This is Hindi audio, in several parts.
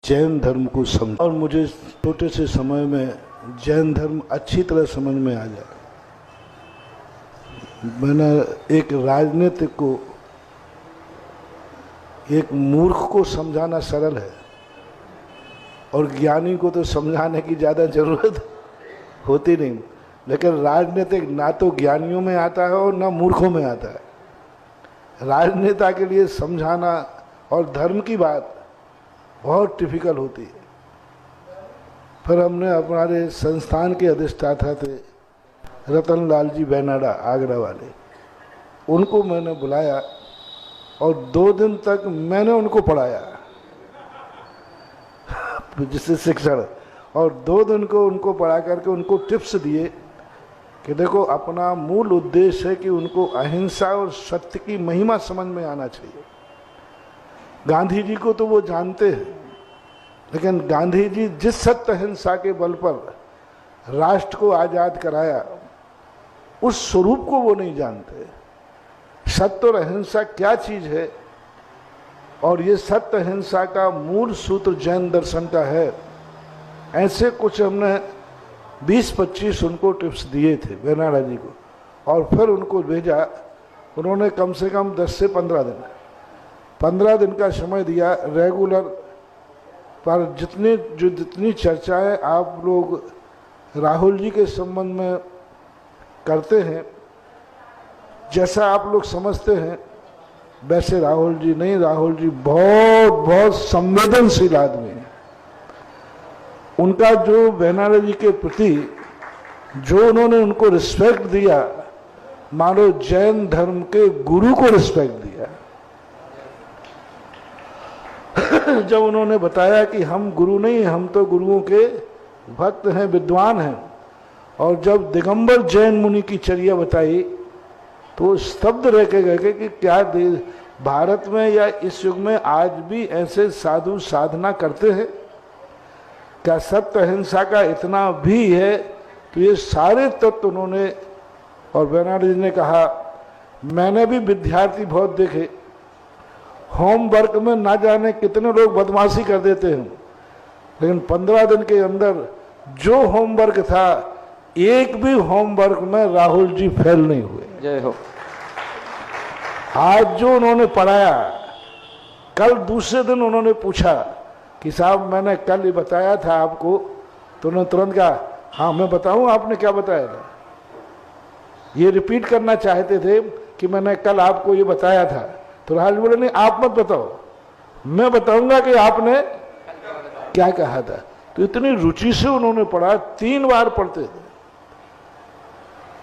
जैन धर्म को समझ और मुझे छोटे से समय में जैन धर्म अच्छी तरह समझ में आ जाए। मैंने एक राजनीतिक को, एक मूर्ख को समझाना सरल है और ज्ञानी को तो समझाने की ज़्यादा जरूरत होती नहीं, लेकिन राजनीतिक ना तो ज्ञानियों में आता है और ना मूर्खों में आता है। राजनेता के लिए समझाना और धर्म की बात बहुत डिफिकल्ट होती है। फिर हमने हमारे संस्थान के अधिष्ठाता थे रतन लाल जी बेनाडा, आगरा वाले, उनको मैंने बुलाया और 2 दिन तक मैंने उनको पढ़ाया जिससे शिक्षण, और 2 दिन को उनको पढ़ा करके उनको टिप्स दिए कि देखो अपना मूल उद्देश्य है कि उनको अहिंसा और सत्य की महिमा समझ में आना चाहिए। गांधी जी को तो वो जानते हैं, लेकिन गांधी जी जिस सत्य अहिंसा के बल पर राष्ट्र को आज़ाद कराया उस स्वरूप को वो नहीं जानते। सत्य और अहिंसा क्या चीज़ है, और ये सत्य अहिंसा का मूल सूत्र जैन दर्शन का है। ऐसे कुछ हमने 20-25 उनको टिप्स दिए थे बेनाडा जी को, और फिर उनको भेजा। उन्होंने कम से कम 10 से 15 दिन का समय दिया। रेगुलर पर जितनी चर्चाएं आप लोग राहुल जी के संबंध में करते हैं, जैसा आप लोग समझते हैं वैसे राहुल जी नहीं। राहुल जी बहुत संवेदनशील आदमी है। उनका जो बेनाडा जी के प्रति जो उन्होंने उनको रिस्पेक्ट दिया, मानो जैन धर्म के गुरु को रिस्पेक्ट दिया। जब उन्होंने बताया कि हम गुरु नहीं, हम तो गुरुओं के भक्त हैं, विद्वान हैं, और जब दिगंबर जैन मुनि की चर्या बताई तो स्तब्ध रह के गए कि क्या भारत में या इस युग में आज भी ऐसे साधु साधना करते हैं? क्या सत्य अहिंसा का इतना भी है? तो ये सारे तत्व उन्होंने, और बेनाडा जी ने कहा मैंने भी विद्यार्थी बहुत देखे, होमवर्क में ना जाने कितने लोग बदमाशी कर देते हैं, लेकिन 15 दिन के अंदर जो होमवर्क था, एक भी होमवर्क में राहुल जी फेल नहीं हुए। जय हो। आज जो उन्होंने पढ़ाया, कल दूसरे दिन उन्होंने पूछा कि साहब मैंने कल ये बताया था आपको, तो उन्होंने तुरंत कहा हाँ मैं बताऊं आपने क्या बताया था। ये रिपीट करना चाहते थे कि मैंने कल आपको ये बताया था, तो राहुल बोले नहीं आप मत बताओ, मैं बताऊंगा कि आपने क्या कहा था। तो इतनी रुचि से उन्होंने पढ़ा, 3 बार पढ़ते थे।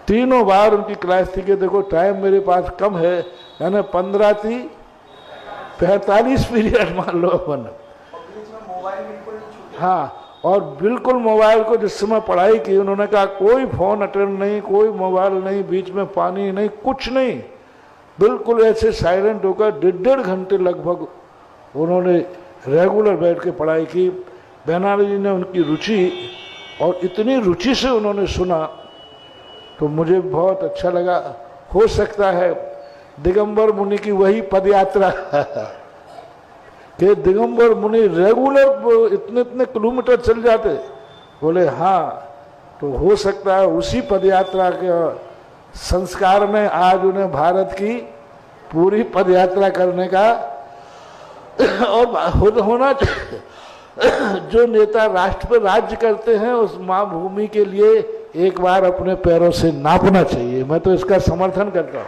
तीनों बार उनकी क्लास थी कि देखो टाइम मेरे पास कम है, यानी 15 थी 45 पीरियड मान लो अपन। हाँ, और बिल्कुल मोबाइल को जिस समय पढ़ाई की उन्होंने कहा कोई फोन अटेंड नहीं, कोई मोबाइल नहीं, बीच में पानी नहीं, कुछ नहीं, बिल्कुल ऐसे साइलेंट होकर 1.5 घंटे लगभग उन्होंने रेगुलर बैठ के पढ़ाई की। बेनाडा जी ने उनकी रुचि, और इतनी रुचि से उन्होंने सुना तो मुझे बहुत अच्छा लगा। हो सकता है दिगंबर मुनि की वही पदयात्रा कि दिगंबर मुनि रेगुलर इतने किलोमीटर चल जाते, बोले हाँ, तो हो सकता है उसी पदयात्रा के संस्कार में आज उन्हें भारत की पूरी पदयात्रा करने का और होना चाहिए। जो नेता राष्ट्र पर राज्य करते हैं उस माँ भूमि के लिए एक बार अपने पैरों से नापना चाहिए। मैं तो इसका समर्थन करता हूँ।